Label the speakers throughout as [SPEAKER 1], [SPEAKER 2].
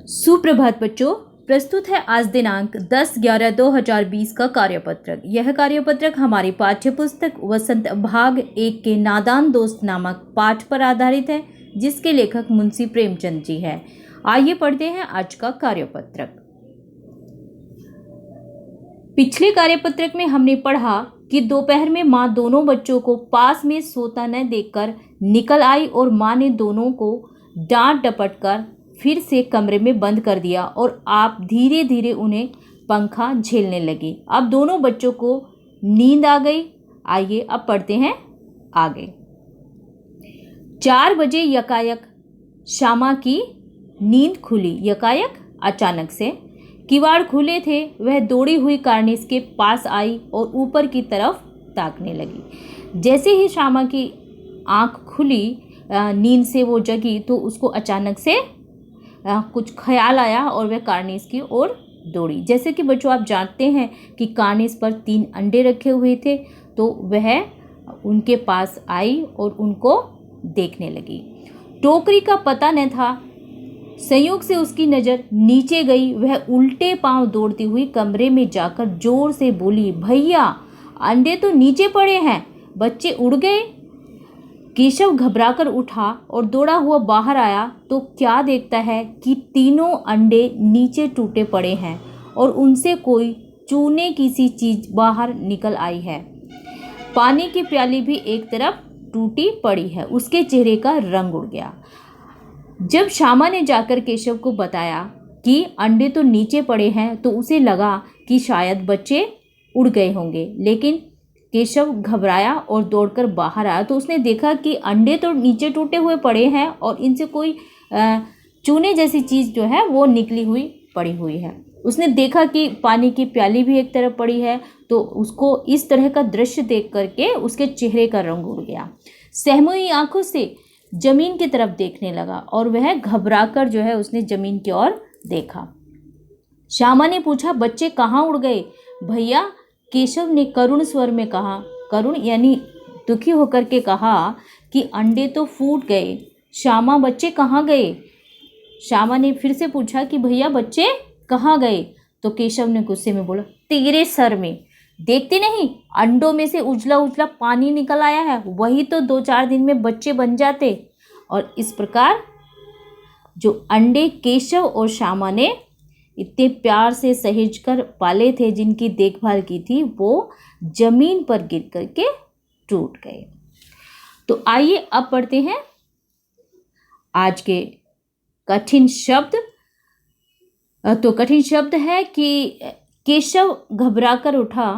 [SPEAKER 1] सुप्रभात बच्चों, प्रस्तुत है आज दिनांक 10/11/2020 का कार्यपत्रक। यह कार्यपत्रक हमारी पाठ्यपुस्तक वसंत भाग 1 के नादान दोस्त नामक पाठ पर आधारित है, जिसके लेखक मुंशी प्रेमचंद जी हैं। आइए पढ़ते हैं आज का कार्यपत्रक। पिछले कार्यपत्रक में हमने पढ़ा कि दोपहर में माँ दोनों बच्चों को पास में सोता न देखकर निकल आई और माँ ने दोनों को डांट डपट कर फिर से कमरे में बंद कर दिया और आप धीरे धीरे उन्हें पंखा झेलने लगी। अब दोनों बच्चों को नींद आ गई। आइए अब पढ़ते हैं आगे। 4 बजे यकायक श्यामा की नींद खुली। यकायक अचानक से किवाड़ खुले थे। वह दौड़ी हुई कार्निस के पास आई और ऊपर की तरफ ताकने लगी। जैसे ही श्यामा की आंख खुली, नींद से वो जगी, तो उसको अचानक से कुछ ख्याल आया और वह कार्निस की ओर दौड़ी। जैसे कि बच्चों आप जानते हैं कि कार्निस पर 3 अंडे रखे हुए थे, तो वह उनके पास आई और उनको देखने लगी। टोकरी का पता न था। संयोग से उसकी नज़र नीचे गई। वह उल्टे पांव दौड़ती हुई कमरे में जाकर जोर से बोली, भैया अंडे तो नीचे पड़े हैं, बच्चे उड़ गए। केशव घबराकर उठा और दौड़ा हुआ बाहर आया तो क्या देखता है कि तीनों अंडे नीचे टूटे पड़े हैं और उनसे कोई चूने की सी चीज बाहर निकल आई है। पानी की प्याली भी एक तरफ टूटी पड़ी है। उसके चेहरे का रंग उड़ गया। जब श्यामा ने जाकर केशव को बताया कि अंडे तो नीचे पड़े हैं, तो उसे लगा कि शायद बच्चे उड़ गए होंगे, लेकिन केशव घबराया और दौड़कर बाहर आया तो उसने देखा कि अंडे तो नीचे टूटे हुए पड़े हैं और इनसे कोई चूने जैसी चीज़ जो है वो निकली हुई पड़ी हुई है। उसने देखा कि पानी की प्याली भी एक तरफ पड़ी है, तो उसको इस तरह का दृश्य देख करके उसके चेहरे का रंग उड़ गया। सहमी आंखों से जमीन की तरफ देखने लगा और वह घबराकर जो है उसने जमीन की ओर देखा। श्यामा ने पूछा, बच्चे कहाँ उड़ गए भैया? केशव ने करुण स्वर में कहा, करुण यानी दुखी होकर के कहा कि अंडे तो फूट गए। श्यामा, बच्चे कहाँ गए? श्यामा ने फिर से पूछा कि भैया बच्चे कहाँ गए? तो केशव ने गुस्से में बोला, तेरे सर में, देखते नहीं अंडों में से उजला उजला पानी निकल आया है, वही तो 2-4 दिन में बच्चे बन जाते। और इस प्रकार जो अंडे केशव और श्यामा ने इतने प्यार से सहेज कर पाले थे, जिनकी देखभाल की थी, वो जमीन पर गिर करके टूट गए। तो आइए अब पढ़ते हैं आज के कठिन शब्द। तो कठिन शब्द है कि केशव घबराकर उठा।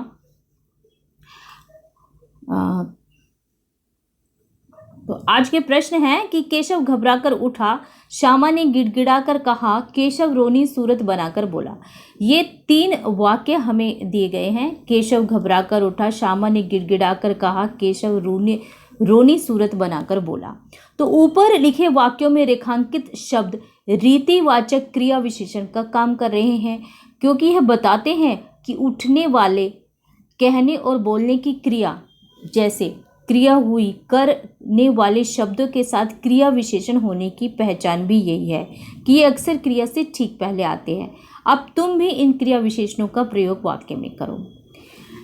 [SPEAKER 1] तो आज के प्रश्न है कि केशव घबराकर उठा। श्यामा ने गिड़गिड़ाकर कहा। केशव रोनी सूरत बनाकर बोला। ये 3 वाक्य हमें दिए गए हैं। केशव घबराकर उठा, श्यामा ने गिड़गिड़ाकर कहा, केशव रोनी सूरत बनाकर बोला। तो ऊपर लिखे वाक्यों में रेखांकित शब्द रीतिवाचक क्रिया विशेषण का काम कर रहे हैं, क्योंकि यह बताते हैं कि उठने वाले, कहने और बोलने की क्रिया, जैसे क्रिया हुई, करने वाले शब्दों के साथ क्रिया विशेषण होने की पहचान भी यही है कि ये अक्सर क्रिया से ठीक पहले आते हैं। अब तुम भी इन क्रिया विशेषणों का प्रयोग वाक्य में करो।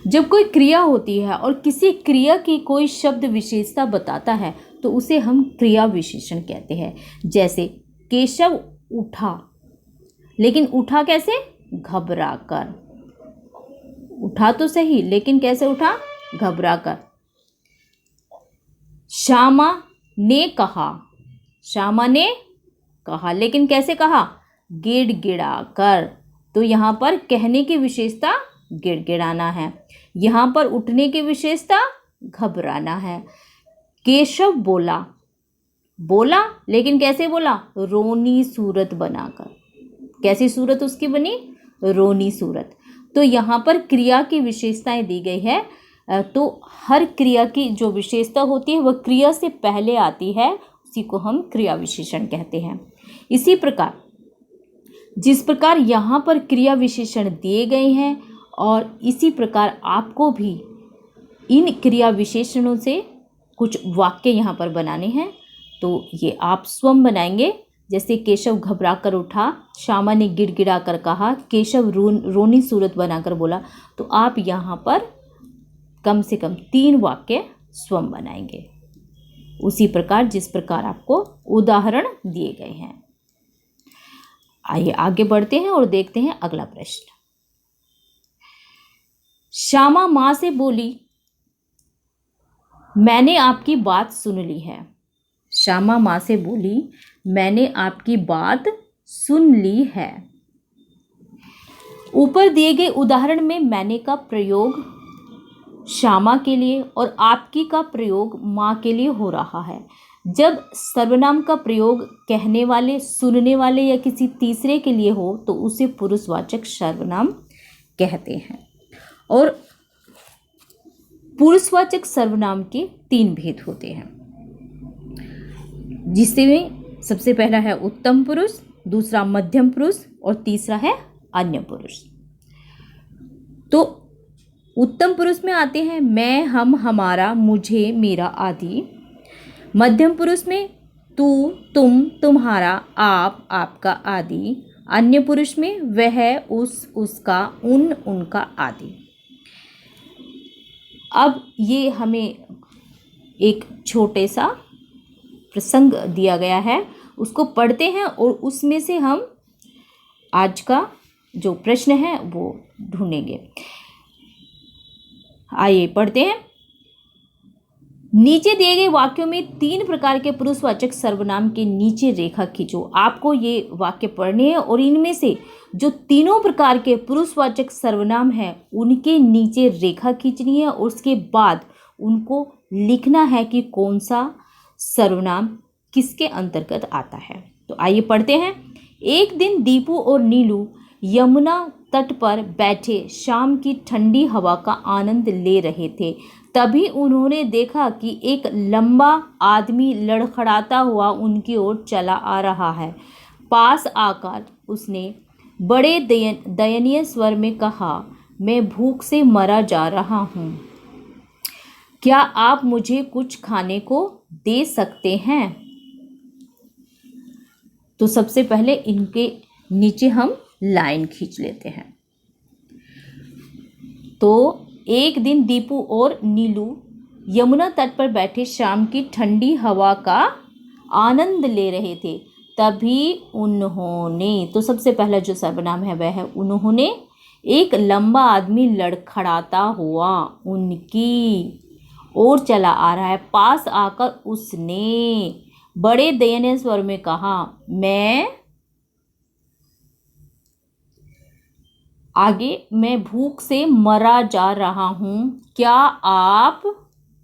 [SPEAKER 1] जब कोई क्रिया होती है और किसी क्रिया की कोई शब्द विशेषता बताता है, तो उसे हम क्रिया विशेषण कहते हैं। जैसे केशव उठा, लेकिन उठा कैसे? घबरा कर। उठा तो सही, लेकिन कैसे उठा? घबरा कर। श्यामा ने कहा। श्यामा ने कहा, लेकिन कैसे कहा? गिड़गिड़ा कर। तो यहाँ पर कहने की विशेषता गिड़गिड़ाना है, यहाँ पर उठने की विशेषता घबराना है। केशव बोला। बोला, लेकिन कैसे बोला? रोनी सूरत बनाकर। कैसी सूरत उसकी बनी? रोनी सूरत। तो यहाँ पर क्रिया की विशेषताएं दी गई है। तो हर क्रिया की जो विशेषता होती है वह क्रिया से पहले आती है, उसी को हम क्रिया विशेषण कहते हैं। इसी प्रकार जिस प्रकार यहाँ पर क्रिया विशेषण दिए गए हैं, और इसी प्रकार आपको भी इन क्रिया विशेषणों से कुछ वाक्य यहाँ पर बनाने हैं। तो ये आप स्वयं बनाएंगे जैसे केशव घबरा कर उठा, श्यामा ने गिड़गिड़ा कर कहा, केशव रोनी सूरत बनाकर बोला। तो आप यहाँ पर कम से कम 3 वाक्य स्वयं बनाएंगे, उसी प्रकार जिस प्रकार आपको उदाहरण दिए गए हैं। आइए आगे बढ़ते हैं और देखते हैं अगला प्रश्न। श्यामा माँ से बोली, मैंने आपकी बात सुन ली है। श्यामा माँ से बोली, मैंने आपकी बात सुन ली है। ऊपर दिए गए उदाहरण में मैंने का प्रयोग श्यामा के लिए और आपकी का प्रयोग माँ के लिए हो रहा है। जब सर्वनाम का प्रयोग कहने वाले, सुनने वाले या किसी तीसरे के लिए हो तो उसे पुरुषवाचक सर्वनाम कहते हैं। और पुरुषवाचक सर्वनाम के 3 भेद होते हैं, जिसमें सबसे पहला है उत्तम पुरुष, दूसरा मध्यम पुरुष और तीसरा है अन्य पुरुष। तो उत्तम पुरुष में आते हैं मैं, हम, हमारा, मुझे, मेरा आदि। मध्यम पुरुष में तू, तुम, तुम्हारा, आप, आपका आदि। अन्य पुरुष में वह, उस, उसका, उन, उनका आदि। अब ये हमें एक छोटे सा प्रसंग दिया गया है, उसको पढ़ते हैं और उसमें से हम आज का जो प्रश्न है वो ढूंढेंगे। आइए पढ़ते हैं। नीचे दिए गए वाक्यों में 3 प्रकार के पुरुषवाचक सर्वनाम के नीचे रेखा खींचो। आपको ये वाक्य पढ़ने हैं और इनमें से जो तीनों प्रकार के पुरुषवाचक सर्वनाम हैं उनके नीचे रेखा खींचनी है और उसके बाद उनको लिखना है कि कौन सा सर्वनाम किसके अंतर्गत आता है। तो आइए पढ़ते हैं। एक दिन दीपू और नीलू यमुना तट पर बैठे शाम की ठंडी हवा का आनंद ले रहे थे। तभी उन्होंने देखा कि एक लंबा आदमी लड़खड़ाता हुआ उनकी ओर चला आ रहा है। पास आकर उसने बड़े दयनीय स्वर में कहा, मैं भूख से मरा जा रहा हूँ, क्या आप मुझे कुछ खाने को दे सकते हैं? तो सबसे पहले इनके नीचे हम लाइन खींच लेते हैं। तो एक दिन दीपू और नीलू यमुना तट पर बैठे शाम की ठंडी हवा का आनंद ले रहे थे। तभी उन्होंने, तो सबसे पहला जो सर्वनाम है वह है उन्होंने, एक लंबा आदमी लड़खड़ाता हुआ उनकी ओर चला आ रहा है। पास आकर उसने बड़े दयनीय स्वर में कहा, मैं भूख से मरा जा रहा हूँ, क्या आप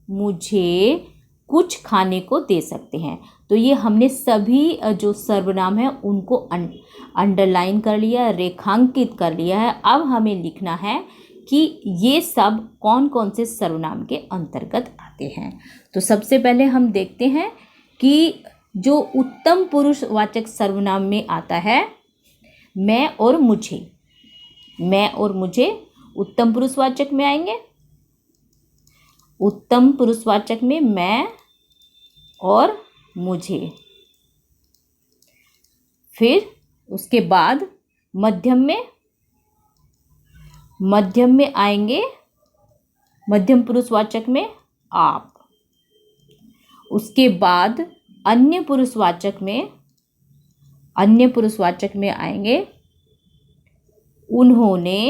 [SPEAKER 1] मुझे कुछ खाने को दे सकते हैं? तो ये हमने सभी जो सर्वनाम है उनको अंडरलाइन कर लिया, रेखांकित कर लिया है। अब हमें लिखना है कि ये सब कौन कौन से सर्वनाम के अंतर्गत आते हैं। तो सबसे पहले हम देखते हैं कि जो उत्तम पुरुषवाचक सर्वनाम में आता है मैं और मुझे। मैं और मुझे उत्तम पुरुषवाचक में आएंगे। उत्तम पुरुषवाचक में मैं और मुझे। फिर उसके बाद मध्यम में आएंगे मध्यम पुरुषवाचक में आप। उसके बाद अन्य पुरुषवाचक में आएंगे उन्होंने,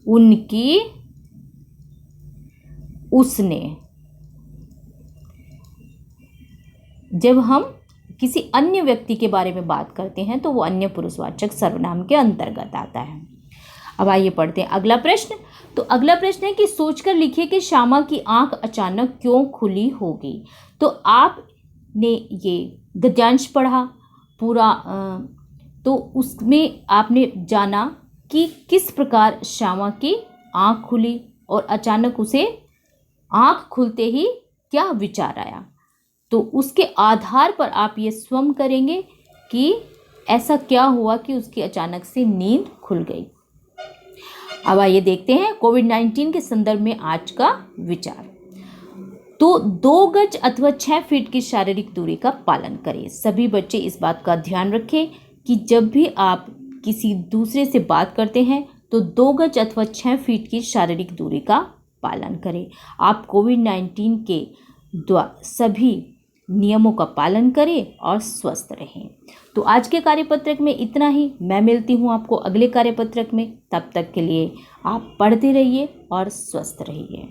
[SPEAKER 1] उनकी, उसने। जब हम किसी अन्य व्यक्ति के बारे में बात करते हैं तो वो अन्य पुरुषवाचक सर्वनाम के अंतर्गत आता है। अब आइए पढ़ते हैं अगला प्रश्न। तो अगला प्रश्न है कि सोचकर लिखिए कि श्यामा की आंख अचानक क्यों खुली होगी। तो आपने ये गद्यांश पढ़ा पूरा, तो उसमें आपने जाना कि किस प्रकार श्यामा की आंख खुली और अचानक उसे आंख खुलते ही क्या विचार आया। तो उसके आधार पर आप ये स्वयं करेंगे कि ऐसा क्या हुआ कि उसकी अचानक से नींद खुल गई। अब आइए देखते हैं कोविड-19 के संदर्भ में आज का विचार। तो 2 गज अथवा 6 फीट की शारीरिक दूरी का पालन करें। सभी बच्चे इस बात का ध्यान रखें कि जब भी आप किसी दूसरे से बात करते हैं तो 2 गज अथवा 6 फीट की शारीरिक दूरी का पालन करें। आप कोविड-19 के सभी नियमों का पालन करें और स्वस्थ रहें। तो आज के कार्यपत्रक में इतना ही। मैं मिलती हूँ आपको अगले कार्यपत्रक में। तब तक के लिए आप पढ़ते रहिए और स्वस्थ रहिए।